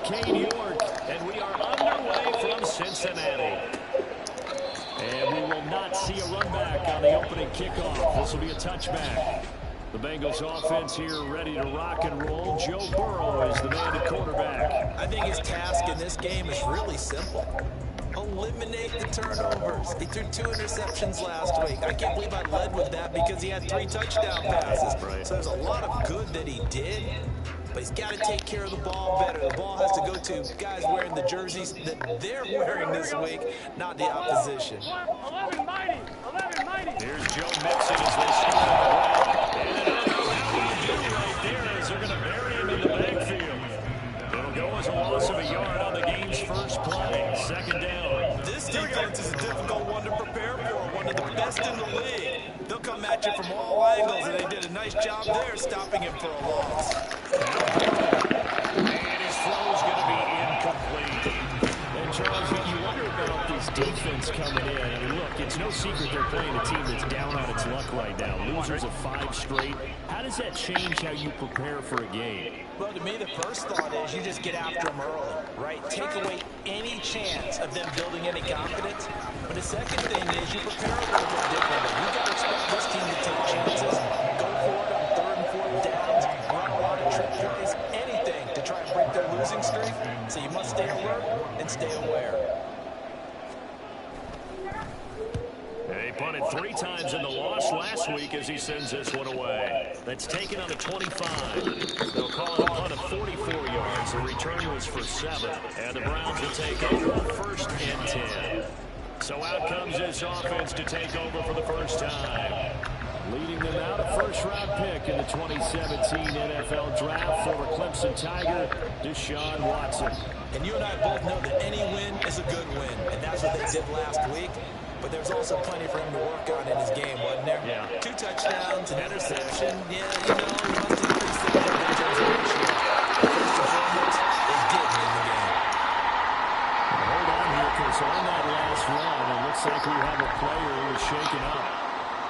York, and we are underway from Cincinnati. And we will not see a run back on the opening kickoff. This will be a touchback. The Bengals offense here ready to rock and roll. Joe Burrow is the man at quarterback. I think his task in this game is really simple. Eliminate the turnovers. He threw 2 interceptions last week. I can't believe I led with that because he had 3 touchdown passes. Right. So there's a lot of good that he did, but he's got to take care of the ball better. The ball has to go to guys wearing the jerseys that they're wearing this week, not the opposition. 11 mighty. Here's Joe Mixon as they start. And I don't know how they'll do right there as they're going to bury him in the backfield. It'll go as a loss of a yard on the game's first play. Second down. This defense is a difficult one to prepare for, one of the best in the league. They'll come at you from all angles, and they did a nice job there stopping him for a loss. And his throw is going to be incomplete. And Charles, you wonder about this defense coming in. I mean, look, it's no secret they're playing a team that's down on its luck right now. Losers of 5 straight. How does that change how you prepare for a game? Well, to me, the first thought is you just get after them early, right? Take away any chance of them building any confidence. But the second thing is you prepare a little bit differently. You've got to expect this team to take chances, go for it on 3rd and 4th downs, run a lot of trick plays, anything to try and break their losing streak. So you must stay alert and stay aware. He punted 3 times in the loss last week as he sends this one away. That's taken on the 25. They'll call it a punt of 44 yards. The return was for 7. And the Browns will take over 1st and 10. So out comes this offense to take over for the first time. Leading them out, a 1st-round pick in the 2017 NFL Draft, former Clemson Tiger, Deshaun Watson. And you and I both know that any win is a good win, and that's what they did last week. But there's also plenty for him to work on in his game, wasn't there? Yeah. 2 touchdowns, an interception. Yeah, you know, he must increase things in terms of ratio. First and foremost, they did win the game. Hold on here, because on that last run, it looks like we have a player who is shaken up.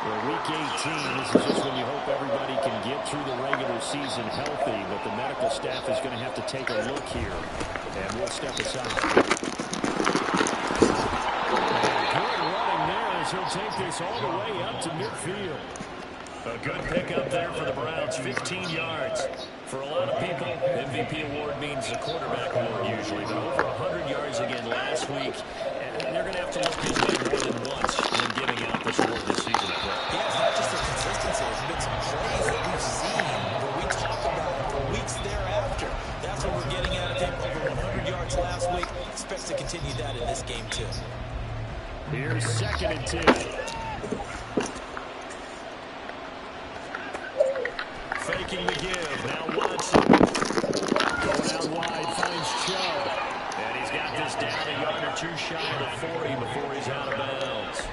Well, week 18, this is just when you hope everybody can get through the regular season healthy, but the medical staff is going to have to take a look here, and we'll step aside. He'll take this all the way up to midfield. A good pickup there for the Browns, 15 yards. For a lot of people, MVP award means a quarterback award usually, but over 100 yards again last week, and they're going to have to look his way more than once when giving out this award this season. Yeah, it's not just the consistency. There's been some plays that we've seen, but we talk about it for weeks thereafter. That's what we're getting out of him. Over 100 yards last week. Expects to continue that in this game, too. Here's 2nd and 10. Faking the give. Now Watson. Going out wide. Finds Chubb. And he's got this down a yard or 2 shy of the 40 before he's out of bounds.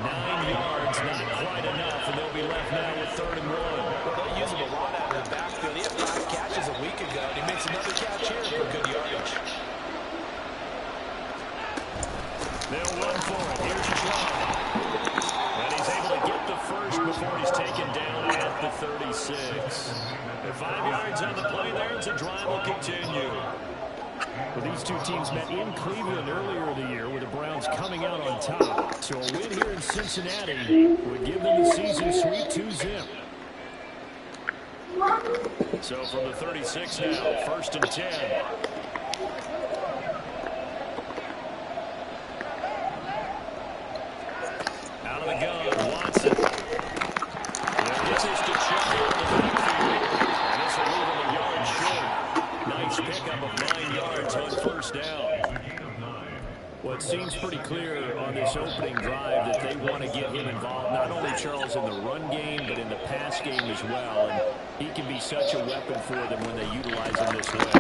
9 yards. Not quite enough. And they'll be left now with 3rd and 1. Well, they'll use him a lot out of the backfield. He had 5 catches a week ago, and he makes another catch here for good yardage. They'll run for it. Here's Chubb. And he's able to get the first before he's taken down at the 36. And 5 yards on the play there as the drive will continue. Well, these two teams met in Cleveland earlier in the year with the Browns coming out on top. So a win here in Cincinnati would give them the season sweep 2-0. So from the 36 now, 1st and 10. Out of the gun, Watson. Gets this to check out the backfield. And this will leave him a yard short. Nice pickup of 9 yards on 1st down. Well, it seems pretty clear on this opening drive that they want to get him involved, not only, Charles, in the run game, but in the pass game as well. And he can be such a weapon for them when they utilize him this way.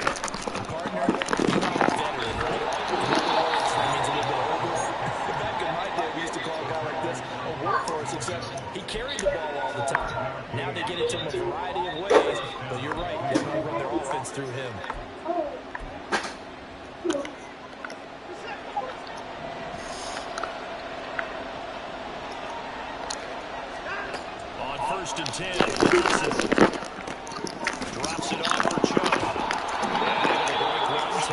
Partner, veteran, right? That means a little bit older. Back in my day, we used to call a guy like this a workhorse, except he carried the ball all the time. Now they get it to him a variety of ways, but you're right, they want to run their offense through him. On 1st and 10, Watson drops it off for Chubb. And able to break one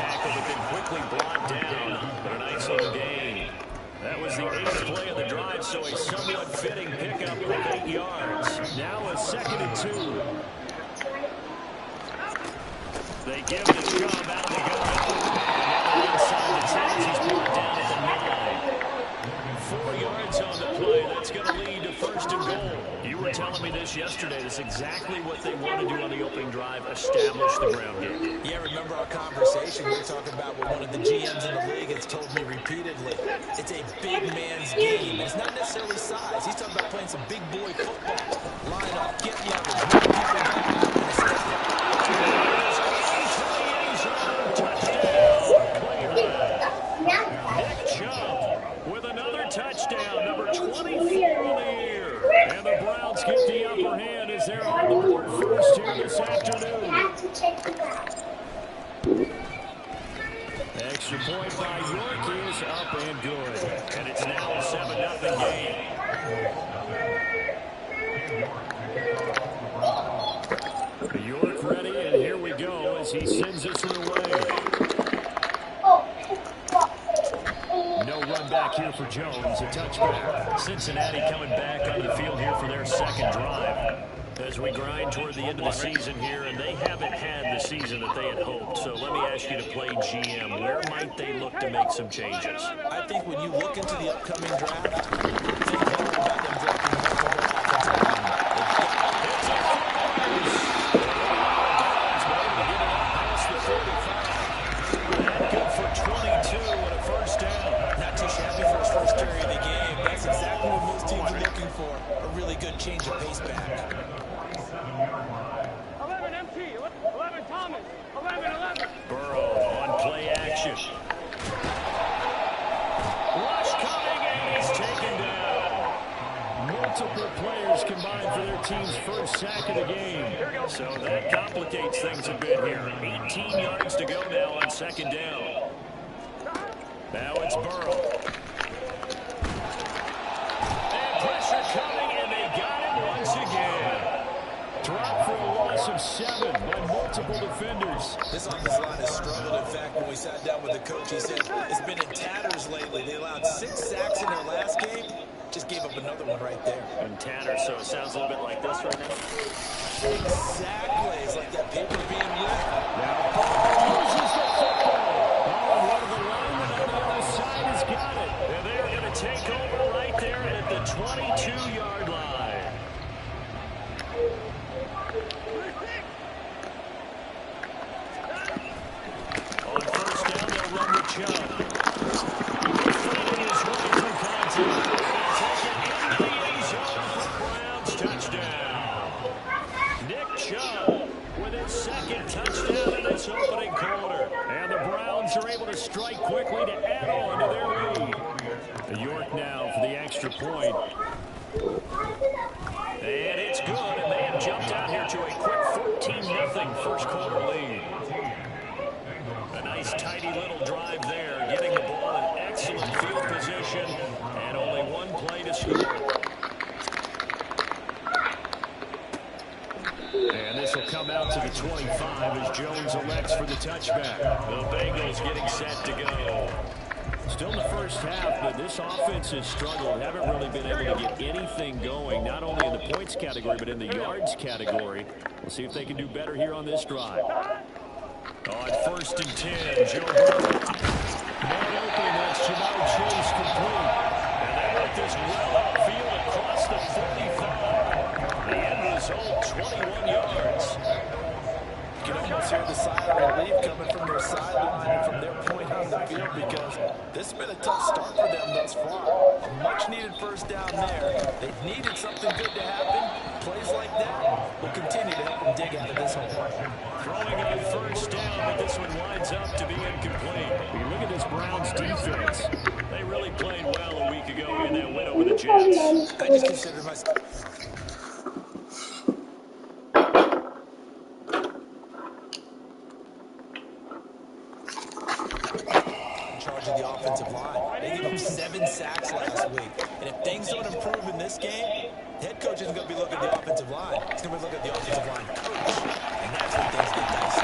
quickly brought down, but a nice little gain. That was the 8th play of the drive, so a somewhat fitting pickup of 8 yards. Now a 2nd and 2. They give it a shove out of the gun. And now inside the 10 as he's brought down at the 9. 4 yards on the play. That's going to lead to 1st and goal. You were telling me this yesterday. This is exactly what they want to do on the opening drive, establish the ground game. Yeah, remember our conversation? We were talking about what one of the GMs in the league has told me repeatedly. It's a big man's game. It's not necessarily size. He's talking about playing some big boy football. Line up, get leverage, move people down, and step out. Touchdown, number 24 in the year. And the Browns get the upper hand as they're on the board first here this afternoon. Extra point by York is up and good. And it's now a 7-0 game. York ready, and here we go as he sends this one away. No run back here for Jones, a touchback. Cincinnati coming back onto the field here for their 2nd drive as we grind toward the end of the season here, and they haven't had the season that they had hoped. So let me ask you to play GM. Where might they look to make some changes? I think when you look into the upcoming draft, think hard about them drafting multiple offensive linemen. Good for 22 and a 1st down. Not too shabby for his first carry of the game. That's exactly what most teams are looking for. A really good change of pace back. 11 MT, 11 Thomas, 11. Burrow on play action. Rush coming and he's taken down. Multiple players combined for their team's first sack of the game. So that complicates things a bit here. 18 yards to go now on 2nd down. Now it's Burrow. And pressure coming, and they got him once again. Dropped for a loss of 7 by multiple defenders. This offensive line has struggled. In fact, when we sat down with the coach, he said it's been in tatters lately. They allowed 6 sacks in their last game. Just gave up another one right there. And tatters, so it sounds a little bit like this right now. Exactly. It's like that paper being ripped. Now Burrow uses the football. Oh, one of the linemen on the other side has got it. And they're going to take over right there at the 22-yard line. On 1st down, they'll run the Chubb. Defending his way through contact. Take it into the end zone for Browns touchdown. Nick Chubb with his 2nd touchdown in this opening quarter. And the Browns are able to strike quickly to add on to their lead. York now for the extra point. And it's good, and they have jumped out here to a quick 14-0 first quarter lead. A nice tidy little drive there, getting the ball in excellent field position, and only one play to score. And this will come out to the 25 as Jones elects for the touchback. The Bengals getting set to go. Still in the first half, but this offense has struggled. Haven't really been able to get anything going, not only in the points category, but in the yards category. We'll see if they can do better here on this drive. On 1st and 10, Joe Burrow. Man open, that's Jamar Chase complete. And they let this well upfield across the 35. The end result, 21 yards. You can almost hear the sigh of relief coming from their sideline and from their point on the field because this has been a tough start for them thus far. A much-needed 1st down there. They've needed something good to happen. Plays like that will continue to help them dig out of this hole. Throwing on 1st down, but this one winds up to be incomplete. You look at this Browns defense. They really played well a week ago in that win over the Jets. I just consider myself of the offensive line. They gave up 7 sacks last week. And if things don't improve in this game, the head coach isn't going to be looking at the offensive line. He's going to be looking at the offensive line coach. And that's when things get dicey.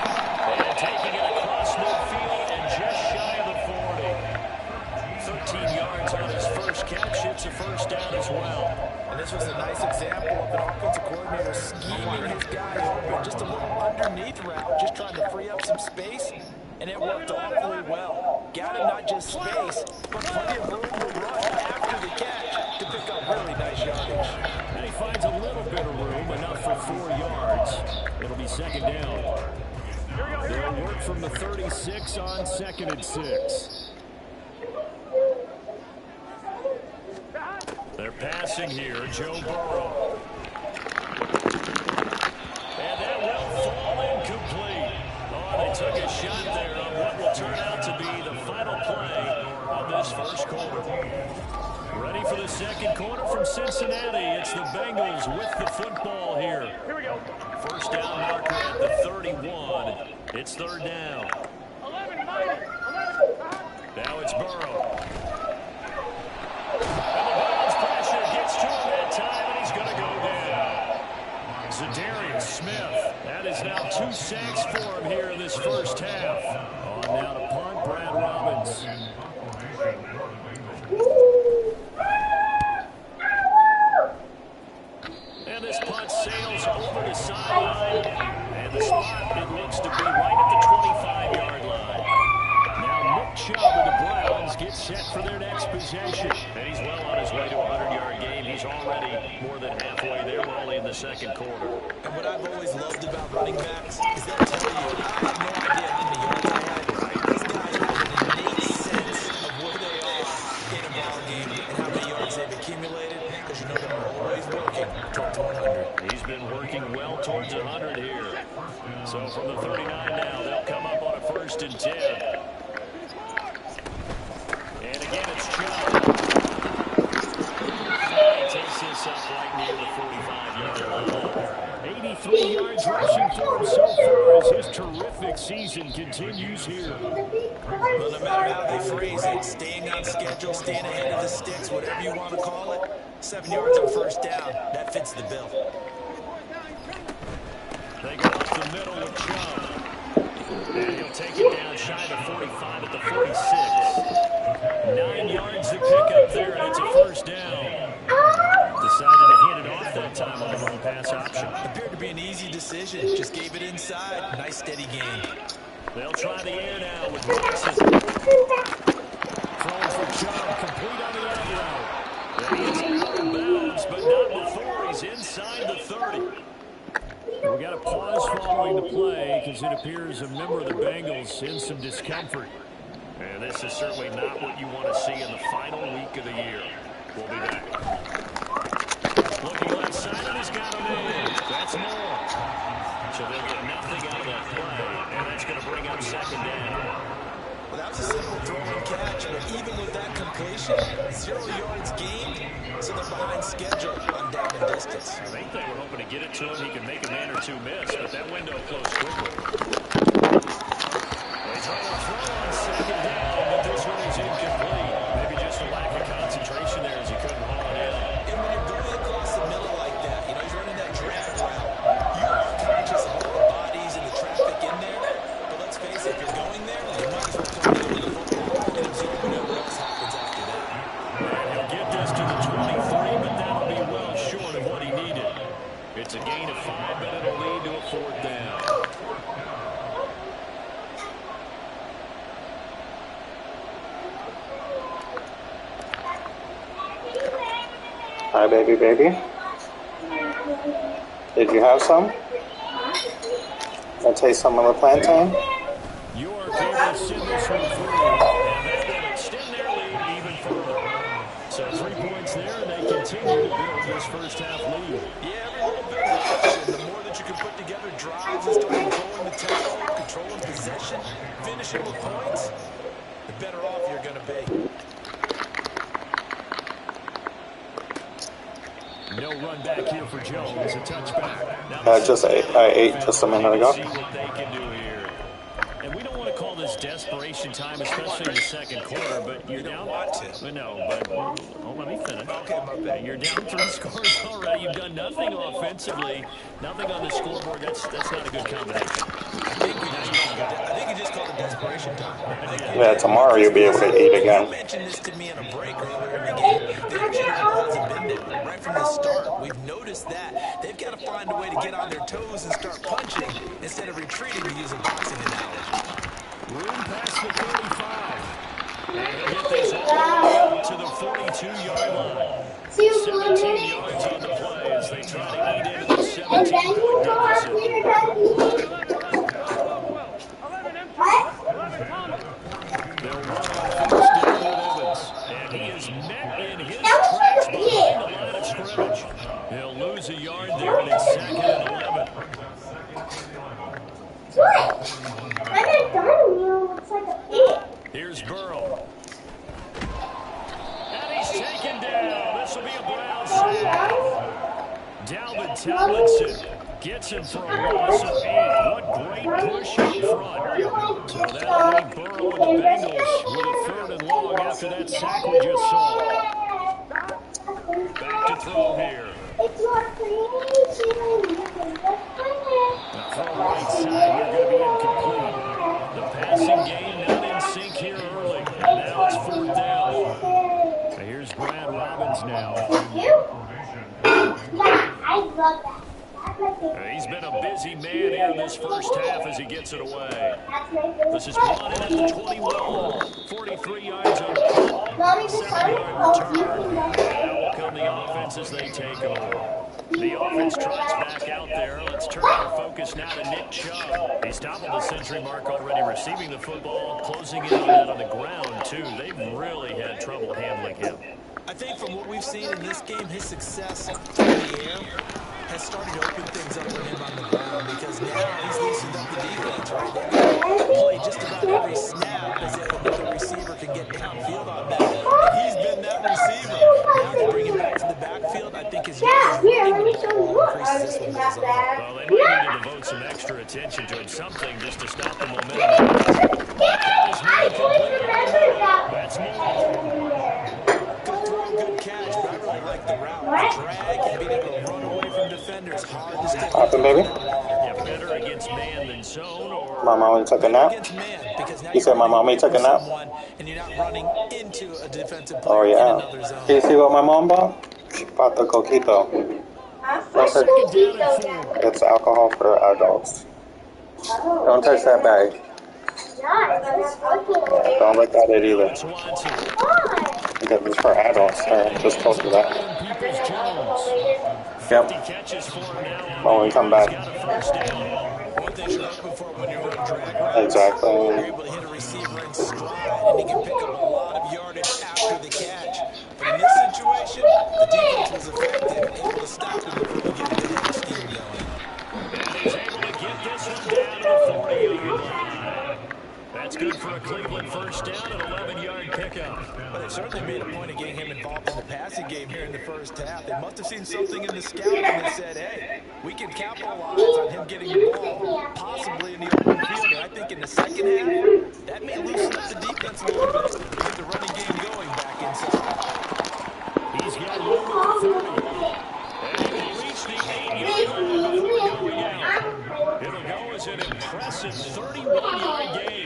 And taking it across midfield and just shy a first down as well. And this was a nice example of an offensive coordinator scheming his guy open. Just a little underneath route, just trying to free up some space, and it worked awfully well. Got him not just space, but plenty of room to run after the catch to pick up really nice yardage. And he finds a little bit of room, enough for 4 yards. It'll be second down. They'll work from the 36 on 2nd and 6. They're passing here, Joe Burrow. And that will fall incomplete. Oh, they took a shot there on what will turn out to be the final play of this first quarter. Ready for the second quarter from Cincinnati. It's the Bengals with the football here. Here we go. First down marker at the 31. It's third down. 11, minus. 11. Now it's Burrow. And the Bengals pressure gets to him that time, and he's going to go down. Zadarius Smith. That is now 2 sacks for him here in this first half. On now to punt, Brad Robbins. And this punt sails over the sideline. And the spot, it looks to be right at the 25-yard line. Now Nick Chubb of the Browns gets set for their next possession. And he's well on his way to a 100-yard game. He's already more than halfway there. We're only in the second quarter. And what I've always loved about running backs is they'll tell you, I have no idea how many yards I had. These guys have an innate sense of where they are in a ball game and how many yards they've accumulated, because you know they're always working towards 100. He's been working well towards 100 here. So from the 39 now, they'll come up on a 1st and 10. And again, it's Chubb. He takes this up right near the 45-yard line. 83 yards rushing for him so far as his terrific season continues here. Well, no matter how they phrase it, staying on schedule, staying ahead of the sticks, whatever you want to call it, 7 yards on first down, that fits the bill. They go up the middle with Chubb. And he'll take it down shy of the 45 at the 46. 9 yards to pick up there, and it's a first down. Decided to hand it off that time on the run pass option. Appeared to be an easy decision. Just gave it inside. Nice steady game. They'll try the air now with Watson. Throwing for Chubb, complete on the end route. And he's out of bounds, but not before he's inside the 30. We got a pause following the play because it appears a member of the Bengals in some discomfort. And this is certainly not what you want to see in the final week of the year. We'll be back. Looking left side, and he's got him in. That's more. So they'll get nothing out of that play, and that's going to bring up second down. Well, that was a simple throw and catch, but even with that completion, 0 yards gained, so they're behind schedule on down and distance. I think they were hoping to get it to him. He could make a man or two miss, but that window closed quickly. They try to throw on second down, but this one is incomplete. Maybe just a lack of concentration there as he couldn't haul it in. And when you're going across the middle like that, you know, he's running that drag route, you are conscious of all the bodies and the traffic in there. But let's face it, if you're going there, you might as well come in with the football and absorb whatever else happens after that. And he'll get this to the 23, but that'll be well short of what he needed. It's a gain of 5, but it'll lead to a 4th down. Hi, baby, baby. Did you have some? I taste some of the plantain? York able to send this one through, and they will extend their lead even further. So 3 points there, and they continue to build this first half lead. Yeah, every little bit helps. The more that you can put together drives and start controlling the tempo, controlling possession, finishing with points, the better off you're going to be. No run back here for Jones. A touchback. I ate just a minute ago. See what they can do here. And we don't want to call this desperation time, especially in the second quarter, but you're down. No, but let me finish. Okay, my bad. You're down 3 scores already. You've done nothing offensively, nothing on the scoreboard. That's not a good combination. think you just called it desperation time. Yeah, tomorrow you'll be able to eat You again. mentioned this to me in a break earlier in the game. The energy level hasn't been there right from the start. We've noticed that. They've got to find a way to get on their toes and start punching instead of retreating, to use a boxing analogy. Room past the 35. And he'll get this all the way out to the 42-yard line. 17 yards on the play as they try to eat into the 17-point deficit. 11 empty. 11 Thomas. They'll run on first down with Evans. And he is met in his tracks behind the line of scrimmage. He'll lose a yard there, and it's 2nd and 11. Here's Burrow. And he's taken down. This will be a Browns sack. Dalvin Tomlinson gets him for a loss of 8. What great push up front. So that'll leave Burrow and the Bengals with a 3rd and long after that sack we just saw. Back to throw here. The throw right side here going to be incomplete. The passing game not in sync here early. And now it's 4th down. Here's Brad Robbins now. He's been a busy man here in this first half as he gets it away. This is brought in at the 21. 43 yards on the punt. 7-yard return. Now will come the offense as they take over. The offense trots back out there. Let's turn our focus now to Nick Chubb. He's toppled the century mark already, receiving the football, closing in on that on the ground, too. They've really had trouble handling him. I think from what we've seen in this game, his success in the air has started to open things up for him on the ground because now he's loosened up the defense, right? They're going to play just about every snap as if another receiver can get downfield on them. And he's been that receiver. Now to bring him back to the backfield, I think his running increases this one as well. Well, they might need to devote some extra attention to him, something just to stop the momentum. That's Good catch, but I really like the route. The drag and being able to run away from defenders. Hard to stick. Happen, baby. Yeah, better against man than zone, or My mommy took a nap. Against man, because now You said my mommy took a nap? and you're not running into a defensive Oh, player in yeah. another zone. You see what my mom bought? She bought the coquito. It's alcohol for adults. Don't touch that bag. Don't look at it either. Because it's for adults. I just told you that. Yep. When we come back. Exactly. You're able to hit a receiver in stride, and he can pick up a lot of yardage after the catch. But in this situation, the defense was effective, able to stop him before we get into the scheme going. And he's able to get this one down to the 40-yard line. That's good for a Cleveland first down, an 11-yard pickup. But they certainly made a point of getting him involved in the passing game here in the first half. They must have seen something in the scouting that said, hey, we can capitalize on him getting the ball, possibly in the open field. And I think in the second half, that may loosen up the defense a little bit to get the running game going back inside. He's got room at the 30. And he will reach the 8-yard line before going out. It'll go as an impressive 31-yard gain.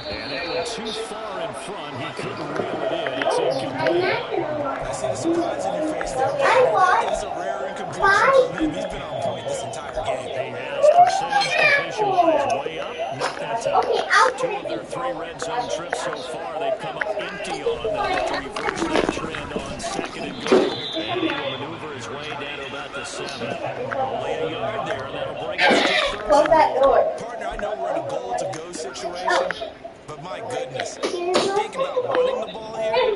And that went too far in front. He couldn't reel it in. It's incomplete. I see the surprise in your face there. That is a rare incompletion for him. He's been on point this entire game. He has percentage completion-wise way up. Not that tough. 2 of their 3 red zone trips so far, they've come up empty on. They'll have to reverse that trend on 2nd and goal. And he will maneuver his way down to about the 7. Only a yard there, and that'll bring us to 3rd and goal. Partner, I know we're in a goal-to-go situation, but my goodness, think about running the ball here,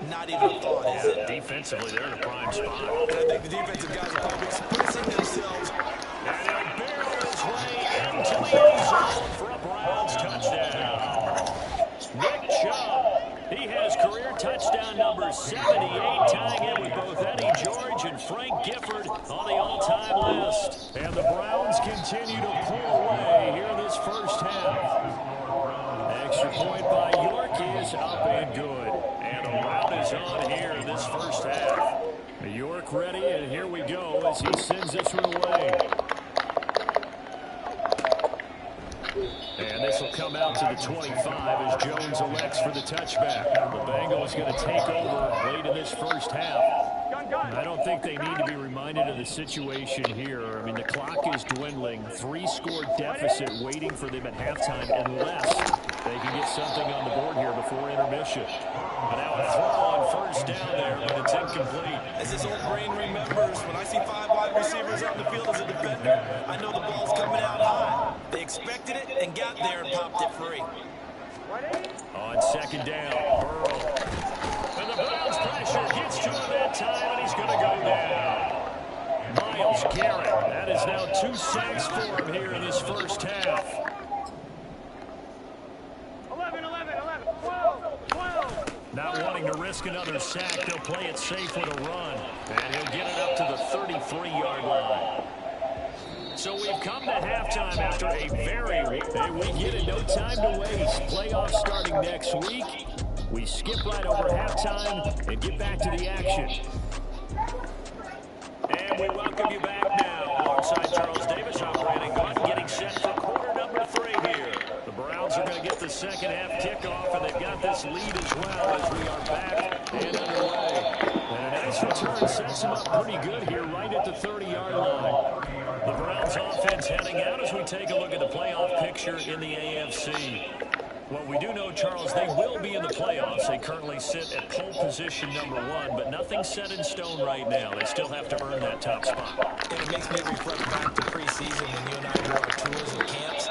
not even a thought, is it? Defensively, they're in a prime spot. And I think the defensive guys are probably expressing themselves. And he'll barrel his way into the end zone for a Browns touchdown. Nick Chubb, he has career touchdown number 78, tying in with both Eddie George and Frank Gifford on the all-time list. And the Browns continue to pull away here in this first half. Extra point by York is up and good. And the route is is on here in this first half. York ready, and here we go as he sends this one away. And this will come out to the 25 as Jones elects for the touchback. The Bengals going to take over late in this first half. I don't think they need to be reminded of the situation here. I mean, the clock is dwindling. 3-score deficit waiting for them at halftime unless they can get something on the board here before intermission. And now a throw on first down there, but it's incomplete. As his old brain remembers, when I see 5 wide receivers out in the field as a defender, I know the ball's coming out high. They expected it and got there and popped it free. On second down, Burrow. And the Browns pressure gets to him that time, and he's going to go down. Myles Garrett, that is now 2 sacks for him here in this first half. 11, 12, 12. Not wanting to risk another sack, they'll play it safe with a run. And he'll get it up to the 33-yard line. So we've come to halftime after a very we get it, no time to waste. Playoffs starting next week. We skip right over halftime and get back to the action. And we welcome you back now. Alongside Charles Davis, I'm Brandon Gordon, getting set for quarter number 3 here. The Browns are going to get the second half kickoff, and they've got this lead as well as we are back and underway. And a nice return sets them up pretty good here right at the 30-yard line. The Browns offense heading out as we take a look at the playoff picture in the AFC. Well, we do know, Charles, they will be in the playoffs. They currently sit at pole position number 1, but nothing's set in stone right now. They still have to earn that top spot. And it makes me reflect back to preseason when you and I do our tours and camps.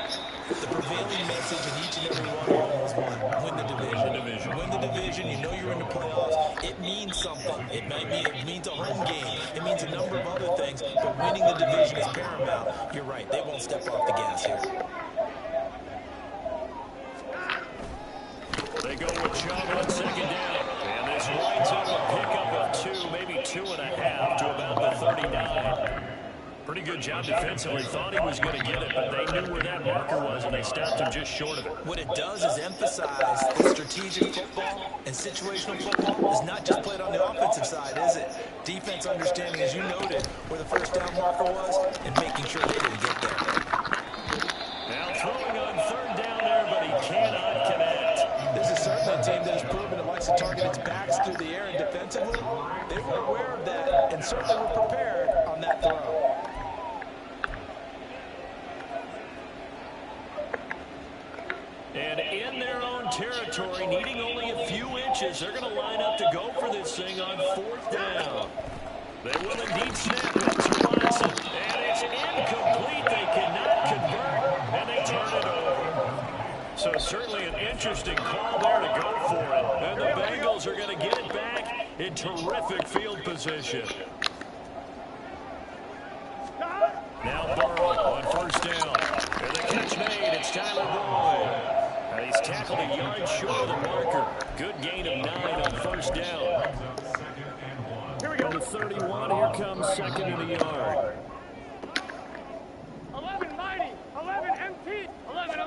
The prevailing message in each and every one of them was one: win the division. Win the division. You know you're in the playoffs. It means something. It means a home game. It means a number of other things, but winning the division is paramount. You're right. They won't step off the gas here. They go with Chubb on second down. And this winds up a pickup of 2, maybe 2.5 to about the 39. Pretty good job defensively. Thought he was going to get it, but they knew where that marker was, and they stopped him just short of it. What it does is emphasize that strategic football and situational football is not just played on the offensive side, is it? Defense understanding, as you noted, where the first down marker was and making sure they didn't get there. Now throwing on third down there, but he cannot connect. This is certainly a team that has proven it likes to target its backs through the air and defensively. They were aware of that and certainly were prepared on that throw. And in their own territory, needing only a few inches, they're going to line up to go for this thing on fourth down. They will indeed snap it to Watson. And it's incomplete. They cannot convert, and they turn it over. So certainly an interesting call there to go for it. And the Bengals are going to get it back in terrific field position. Now Burrow on first down. And the catch made. It's Tyler Boyd. And he's tackled a yard short of the marker. Good gain of 9 on first down. Here we go. From the 31, here comes second in the yard. 11 mighty, 11 MT, 11.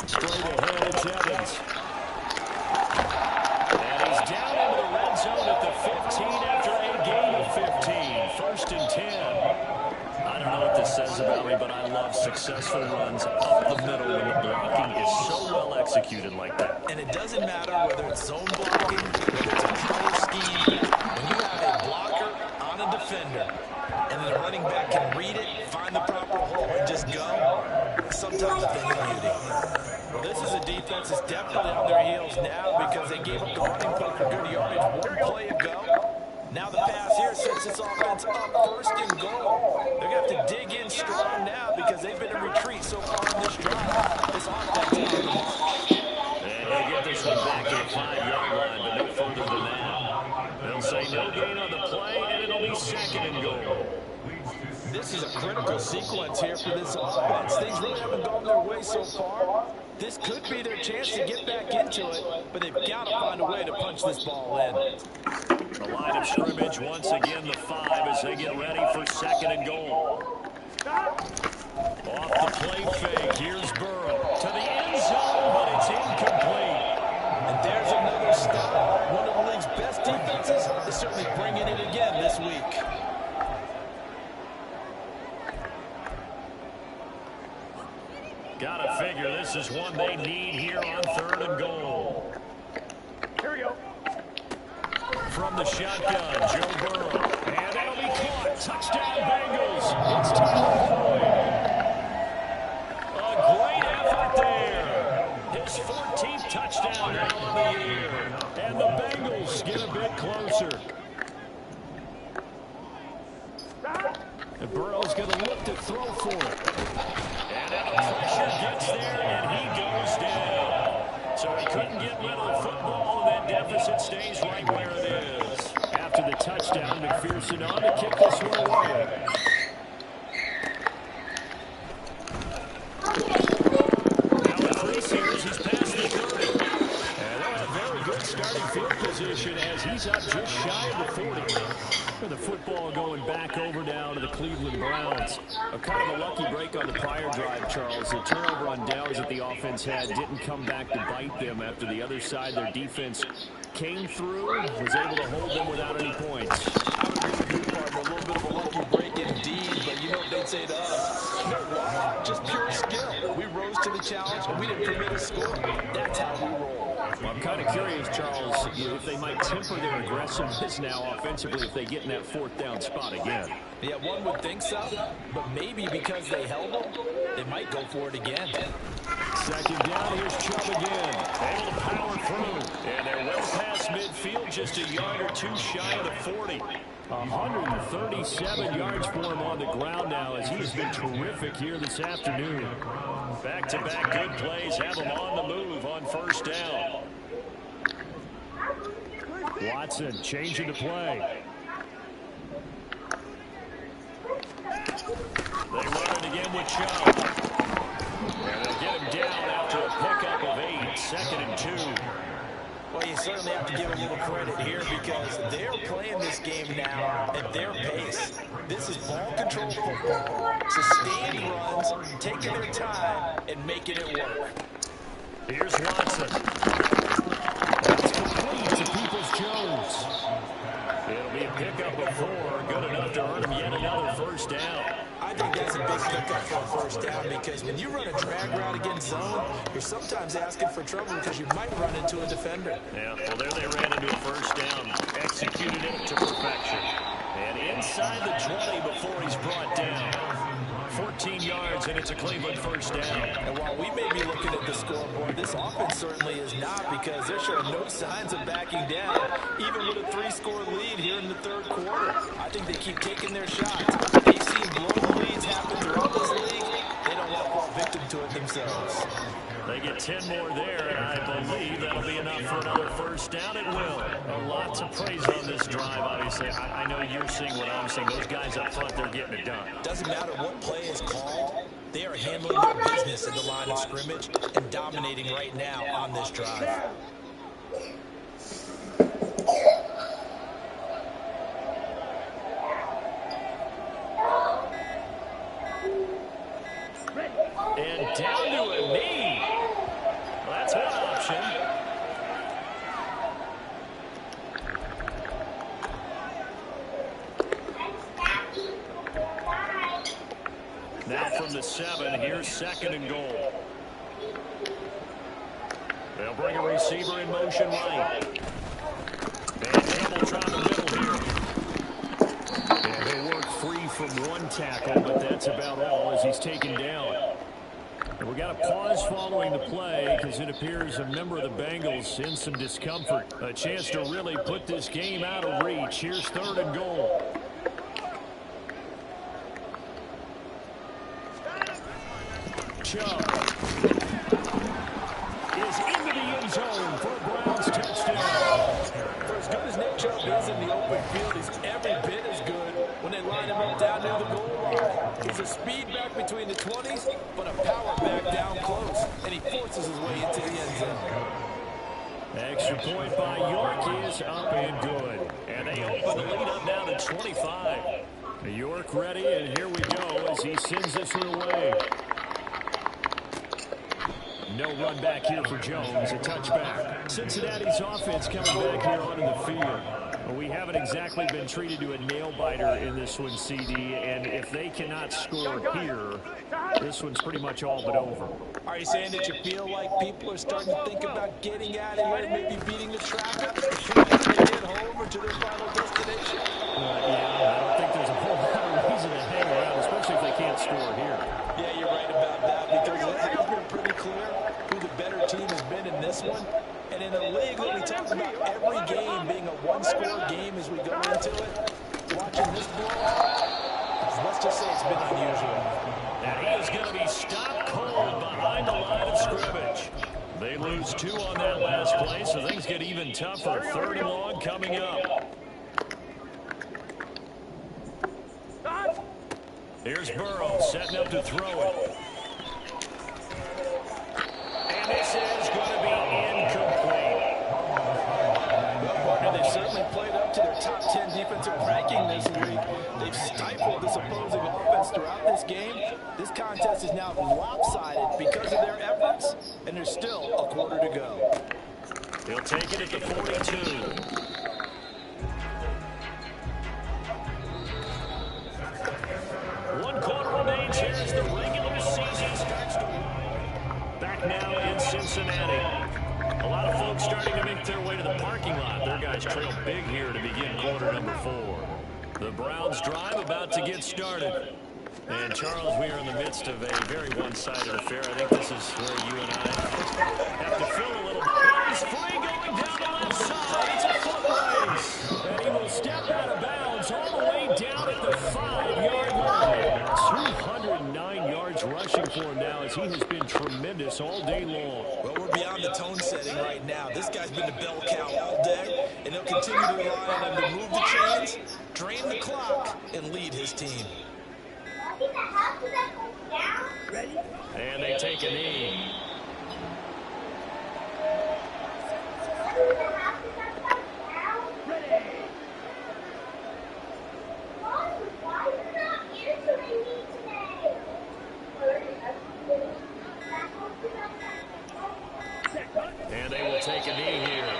Straight ahead, it's Evans. And he's down into the red zone at the 15 after a gain of 15. First and 10. I don't know what this says about me, but I love successful runs up the middle when the blocking is so well executed like that. And it doesn't matter whether it's zone blocking, whether it's a power scheme. When you have a blocker on a defender, and then the running back can read it, find the proper hole, and just go, sometimes a thing of beauty. Well, this is a defense that's definitely on their heels now because they gave up the running play for good yardage. One play ago. Now the pass here sets this offense up first and goal. They're going to have to dig in strong now because they've been in retreat so far in this drive. This offense is on the march. And they get this one back at 5-yard line, but no further than that. They'll say no gain on the play, and it'll be second and goal. This is a critical sequence here for this offense. Things really haven't gone their way so far. This could be their chance to get back into it, but they've got to find a way to punch this ball in. The line of scrimmage, once again, the 5 as they get ready for second and goal. Off the play fake, here's Burrow to the end zone, but it's incomplete. And there's another stop, one of the certainly bringing it again this week. Gotta figure this is one they need here on 3rd and goal. Here we go. From the shotgun, Joe Burrow. And that'll be caught. Touchdown, Bengals. It's Tyler Boyd. A great effort there. His 14th touchdown now on the year. And the Bengals get a bit closer. And Burrow's going to look to throw for it. And now the pressure gets there, and he goes down. So he couldn't get rid of the football, and that deficit stays right where it is. After the touchdown, McPherson on to kick this one away. Now with 3 series, he's past the 30. And they'll have very good starting field position as he's up just shy of the 40. And the football going back over now to the Cleveland Browns. A kind of a lucky break on the prior drive, Charles. The turnover on downs that the offense had didn't come back to bite them after the other side. Their defense came through, was able to hold them without any points. I would agree with you, partner. A little bit of a lucky break indeed, but you know what they'd say to us? No luck, just pure skill. We rose to the challenge, and we didn't permit a score. That's how we roll. Well, I'm kind of curious, Charles, if they might temper their aggressiveness now offensively if they get in that 4th down spot again. Yeah, one would think so, but maybe because they held them, they might go for it again. 2nd down, here's Chubb again. Able to power through. And they're well past midfield, just a yard or 2 shy of the 40. 137 yards for him on the ground now as he has been terrific here this afternoon. Back-to-back good plays have him on the move on 1st down. Watson changing to play. They run it again with Chubb. And they'll get him down after a pickup of 8, 2nd and 2. Well, you certainly have to give a little credit here because they're playing this game now at their pace. This is ball control football, sustained runs, taking their time and making it work. Here's Watson. That's complete to Peoples-Jones. It'll be a pickup of 4, good enough to earn him yet another 1st down. I think that's a big pickup for a 1st down because when you run a drag route against zone, you're sometimes asking for trouble because you might run into a defender. Yeah, well, there they ran into a 1st down, executed it to perfection. And inside the 20 before he's brought down. 14 yards, and it's a Cleveland 1st down. And while we may be looking at the scoreboard, this offense certainly is not because they're showing no signs of backing down, even with a 3-score lead here in the 3rd quarter. I think they keep taking their shots. They've seen blown leads happen throughout this league. They don't want to fall victim to it themselves. They get 10 more there, and I believe that'll be enough for another 1st down. It will. A lot to praise on this drive, obviously. I know you're seeing what I'm seeing. Those guys up front, they're getting it done. Doesn't matter what play is called. They are handling their business at the line of scrimmage and dominating right now on this drive. And down to a knee. Well, that's one option. Now from the 7, here's 2nd and goal. They'll bring a receiver in motion right. And Campbell trying the middle here. And they work free from 1 tackle, but that's about all as he's taken down. And we got a pause following the play because it appears a member of the Bengals in some discomfort. A chance to really put this game out of reach. Here's 3rd and goal. Chubb is into the end zone for a Browns touchdown. For as good as Nick Chubb is in the open field, he's every bit as good when they line him up down near the goal line. He's a speed back between the 20s, but a power back down close, and he forces his way into the end zone. Extra point by York is up and good. And they open the lead up now to 25. York ready, and here we go as he sends this one away. No run back here for Jones, a touchback. Cincinnati's offense coming back here onto the field. Well, we haven't exactly been treated to a nail-biter in this one, CD, and if they cannot score here, this one's pretty much all but over. Are you saying that you feel like people are starting to think about getting out of here and maybe beating the traffic as they get home or to their final destination? Yeah, I don't think there's a whole lot of reason to hang around, especially if they can't score here. Yeah, you're right about that, because it has been pretty clear who the better team has been in this one. And in a league that we talk about every game being a one-score game as we go into it, watching this blowout, let's just say it's been unusual. And he is going to be stopped cold behind the line of scrimmage. They lose 2 on that last play, so things get even tougher. 3rd and long coming up. Here's Burrow setting up to throw it. And this is going to be incomplete. Well, partner, they've certainly played up to their top 10 defensive ranking this week. They've stifled this opposing offense throughout this game. This contest is now lopsided because of their efforts, and there's still a quarter to go. He'll take it at the 42. One quarter remains here as the regular season starts to wind. Back now in Cincinnati. A lot of folks starting to make their way to the parking lot. Their guys trail big here to begin quarter number 4. The Browns drive about to get started. And Charles, we are in the midst of a very one-sided affair. I think this is where you and I have to fill a little bit. He's free going down the left side. It's a foot race. And he will step out of bounds all the way down at the 5-yard line. 209 yards rushing for him now as he has been tremendous all day long. Well, we're beyond the tone setting right now. This guy's been the bell cow all day, and he'll continue to rely on him to move the chains, drain the clock, and lead his team. And they take a knee. And they will take a knee here.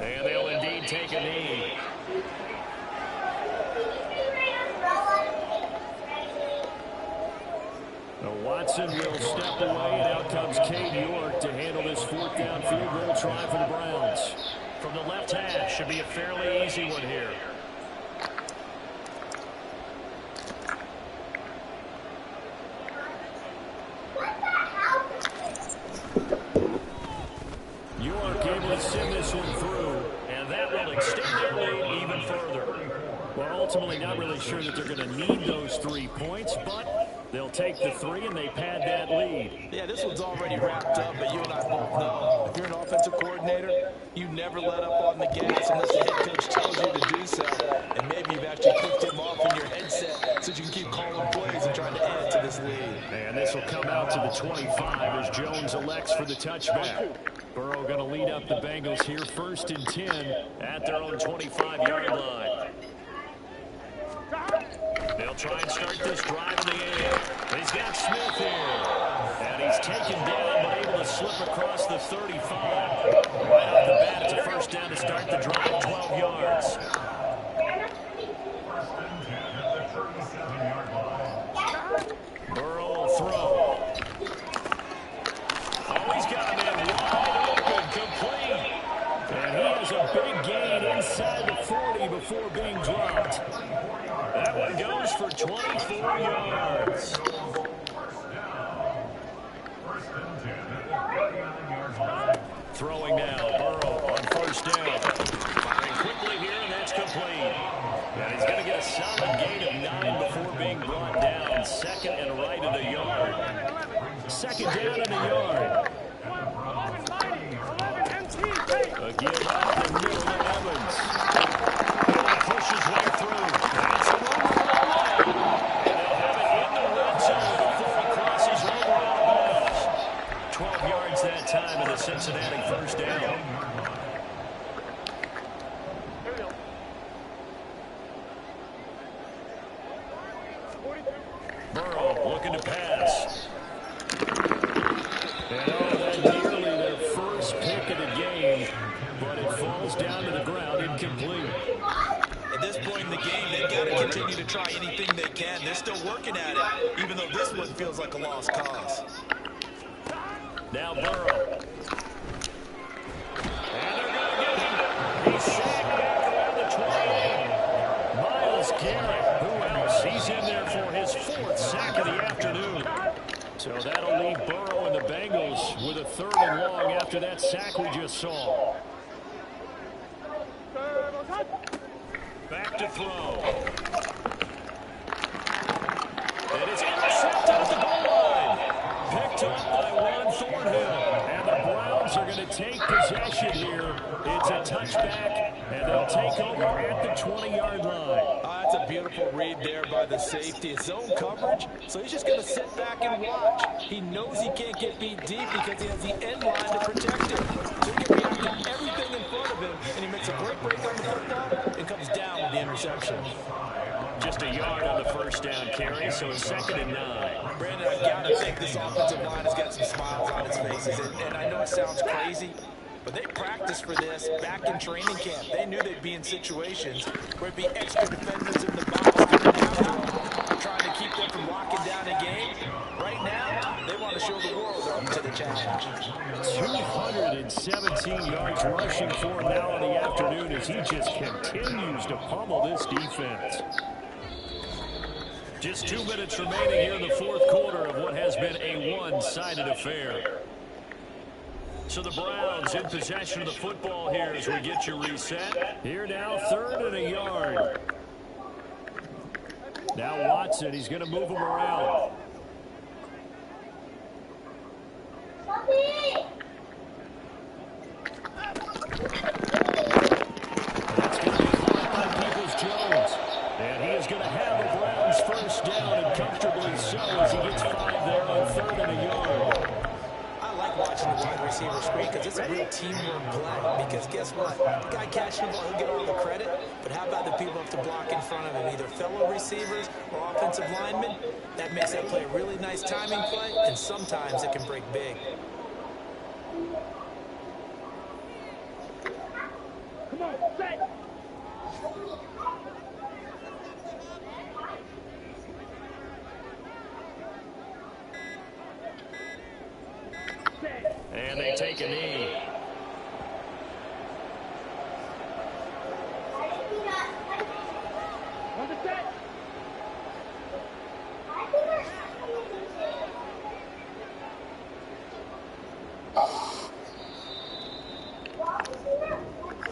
And they'll indeed take a knee. Now Watson will step away, and out comes Cade York to handle this 4th down field goal try for the Browns. From the left hash, should be a fairly easy one here. York able to send this one through, and that will extend their lead even further. Well, ultimately not really sure that they're going to need those 3 points, but they'll take the 3 and they pad that lead. Yeah, this one's already wrapped up, but you and I both know if you're an offensive coordinator, you never let up on the gas unless the head coach tells you to do so. And maybe you've actually clicked him off in your headset so you can keep calling plays and trying to add to this lead. And this will come out to the 25 as Jones elects for the touchback. Burrow going to lead up the Bengals here 1st and 10 at their own 25-yard line. They'll try and start this drive in the air. He's got Smith here. And he's taken down but able to slip across the 35. Right off the bat, it's a 1st down to start the drive, 12 yards. Burrow will throw. Oh, he's got him in wide open, complete. And he has a big gain inside the 40 before being dropped. That one goes for 24 yards. Throwing now, Burrow on 1st down. Firing quickly here, and that's complete. And he's going to get a solid gain of 9 before being brought down. 2nd and right at a yard. 2nd down and a yard. A give up the middle of Evans. He'll push his way through. That's the one. And they'll have it in the red zone before he crosses over out of bounds. 12 yards that time in the Cincinnati 1st down. Burrow looking to pass. And that nearly their first pick of the game, but it falls down to the ground, incomplete. At this point in the game, they've got to continue to try anything they can. They're still working at it, even though this one feels like a lost cause. Now Burrow. And they're going to get him. He's sacked back around the 20. Myles Garrett, who else? He's in there for his 4th sack of the afternoon. So that'll leave Burrow and the Bengals with a 3rd and long after that sack we just saw. Back to throw. And it's intercepted at the goal line. Picked up by Juan Thornhill. And the Browns are going to take possession here. It's a touchback, and they'll take over at the 20-yard line. That's a beautiful read there by the safety. It's zone coverage, so he's just going to sit back and watch. He knows he can't get beat deep because he has the end line to protect him. So he can react to everything in front of him, and he makes a great break on the football and comes down with the interception. Just a yard on the first down carry, so it's 2nd and 9. Brandon, I got to think this offensive line has got some smiles on its faces, and I know it sounds crazy, but they practiced for this back in training camp. They knew they'd be in situations where it'd be extra defenders in the box coming after them, trying to keep them from locking down a game. Right now, they want to show the world they're up to the challenge. 217 yards rushing for him now in the afternoon as he just continues to pummel this defense. Just 2 minutes remaining here in the 4th quarter of what has been a one-sided affair. So the Browns in possession of the football here as we get you reset. Here now, 3rd and a yard. Now Watson, he's going to move him around. That's going to be caught by Peoples-Jones. And he is going to have the Browns first down, and comfortably so as he gets 5 there on 3rd and a yard. I like watching the wide receiver screen because it's a real teamwork play. Because guess what? The guy catching the ball, he'll get all the credit. But how about the people who have to block in front of him, either fellow receivers or offensive linemen? That makes that play a really nice timing play, and sometimes it can break big. Come on, set. And they take a knee. On the set.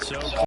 So